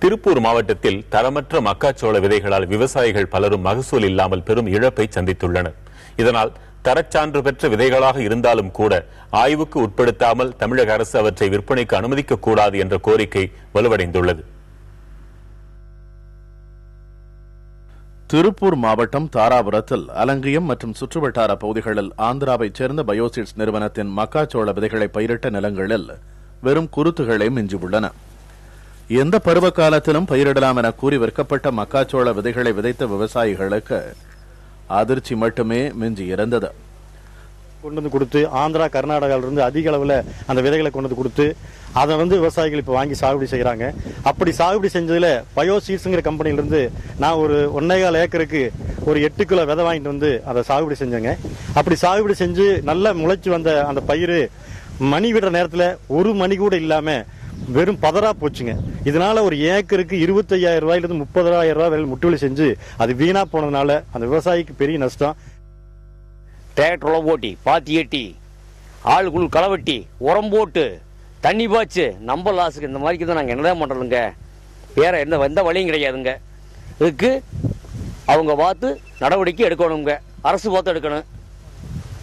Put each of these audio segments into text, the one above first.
திருப்பூர் மாவட்டத்தில் தரமற்ற மக்காச்சோள விதைகளால் விவசாயிகள் பலரும் மகசூல் இல்லாமல் பெரும் இழப்பை சந்தித்துள்ளனர். இதனால் தரச்சான்று பெற்ற விதைகளாக இருந்தாலும் கூட ஆய்வுக்கு உட்படுத்தாமல் தமிழக அரசு அவற்றை விற்பனைக்கு அனுமதிக்க கூடாது என்ற கோரிக்கை வலுவடைந்துள்ளது. திருப்பூர் மாவட்டம் தாராபுரத்தில் அலங்கியம் மற்றும் சுற்றுவட்டார பகுதிகளில் ஆந்திராவைச் சேர்ந்த பயோசிட்ஸ் நிறுவனத்தின் மக்காச்சோள விதைகளை பயிரிட்ட நிலங்களில் வெறும் குருத்துகளே மிஞ்சியுள்ளன. எந்த பருவ காலத்திலும் பயிரிடலாம் என கூறி விற்கப்பட்ட மக்காச்சோள விதைகளை விதைத்த விவசாயிகளுக்கு அதிர்ச்சி மட்டுமே மிஞ்சி இருந்தது. கொண்டு வந்து கொடுத்து ஆந்திரா கர்நாடகாவிலிருந்து அதிக அளவில் அந்த விதைகளை கொண்டு வந்து கொடுத்து அதை விவசாயிகள் இப்போ வாங்கி சாகுபடி செய்கிறாங்க. அப்படி சாகுபடி செஞ்சதில் பயோசீட்ஸுங்கிற கம்பெனிலிருந்து நான் ஒரு 1.25 ஏக்கருக்கு ஒரு 8 கிலோ விதை வாங்கிட்டு வந்து அதை சாகுபடி செஞ்சேங்க. அப்படி சாகுபடி செஞ்சு நல்லா முளைச்சி வந்த அந்த பயிர் மணி விடுற நேரத்தில் ஒரு மணி கூட இல்லாமல் வெறும் பதறா போச்சுங்க. இதனால ஒரு ஏக்கருக்கு 25,000 ரூபாயிலிருந்து 30,000 ரூபாய் வரை முட்டுவலி செஞ்சு அது வீணா போனதுனால அந்த விவசாயிக்கு பெரிய நஷ்டம். டிராக்டர் ஓட்டி பாத்தி எட்டி ஆளுக்குள் களை வெட்டி உரம் போட்டு தண்ணி பாய்ச்சு நம்ம லாஸுக்கு இந்த மாதிரிக்கு தான் நாங்கள் என்னதான் பண்ணுறதுங்க. வேற எந்த வழியும் கிடையாதுங்க. இதுக்கு அவங்க பார்த்து நடவடிக்கை எடுக்கணுங்க. அரசு பார்த்து எடுக்கணும்.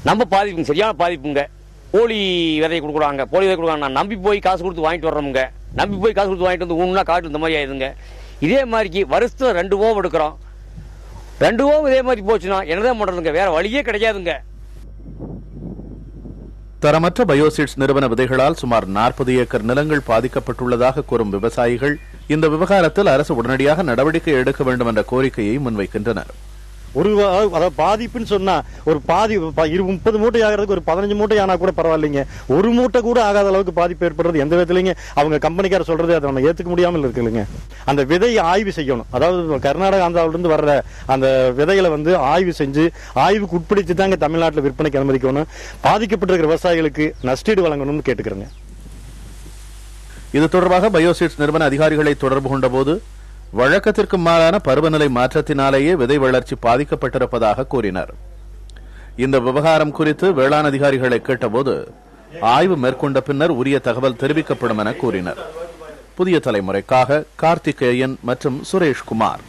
நம்ம பாதிப்புங்க, சரியான பாதிப்புங்க. போலி விதையை கொடுக்குறாங்க, போலி விதை கொடுக்குறாங்க. நான் நம்பி போய் காசு கொடுத்து வாங்கிட்டு வர்றோமுங்க. நம்பி போய் காசு கொடுத்து வாங்கிட்டு வந்து ஒன்றுனா காட்டு இந்த மாதிரி ஆயிடுதுங்க. இதே மாதிரிக்கு வருஷத்தில் 2 ஓவ் எடுக்கிறோம். 2 ஓவ் இதே மாதிரி போச்சுன்னா என்னதான் பண்றதுங்க, வேற வழியே கிடையாதுங்க. தரமற்ற பயோசிட்ஸ் நிறுவன விதைகளால் சுமார் 40 ஏக்கர் நிலங்கள் பாதிக்கப்பட்டுள்ளதாக கூறும் விவசாயிகள் இந்த விவகாரத்தில் அரசு உடனடியாக நடவடிக்கை எடுக்க வேண்டும் என்ற கோரிக்கையை முன்வைக்கின்றனர். அதாவது பாதிப்புன்னு சொன்னா ஒரு 30 மூட்டை ஆகிறதுக்கு ஒரு 15 மூட்டை ஆனா கூட பரவாயில்லைங்க. ஒரு மூட்டை கூட ஆகாத அளவுக்கு பாதிப்பு ஏற்படுறது எந்த விதத்திலைங்க அவங்க கம்பெனிக்கார சொல்றது அதை நம்ம ஏத்துக்க முடியாமல் இருக்குல்லைங்க. அந்த விதையை ஆய்வு செய்யணும். அதாவது கர்நாடகா ஆந்திராவிலிருந்து வர்ற அந்த விதைகளை ஆய்வு செஞ்சு ஆய்வுக்கு உட்படுத்தி தாங்க தமிழ்நாட்டில் விற்பனைக்கு அனுமதிக்கணும். பாதிக்கப்பட்டிருக்கிற விவசாயிகளுக்கு நஷ்டீடு வழங்கணும்னு கேட்டுக்கிறேங்க. இது தொடர்பாக பயோசிட்ஸ் நிறுவன அதிகாரிகளை தொடர்பு கொண்ட போது வழக்கத்திற்கு மாறான பருவநிலை மாற்றத்தினாலேயே விதை வளர்ச்சி பாதிக்கப்பட்டிருப்பதாக கூறினர். இந்த விவகாரம் குறித்து வேளாண் அதிகாரிகளை கேட்டபோது ஆய்வு மேற்கொண்ட பின்னர் உரிய தகவல் தெரிவிக்கப்படும் என கூறினர். புதிய தலைமுறைக்காக கார்த்திகேயன் மற்றும் சுரேஷ்குமார்.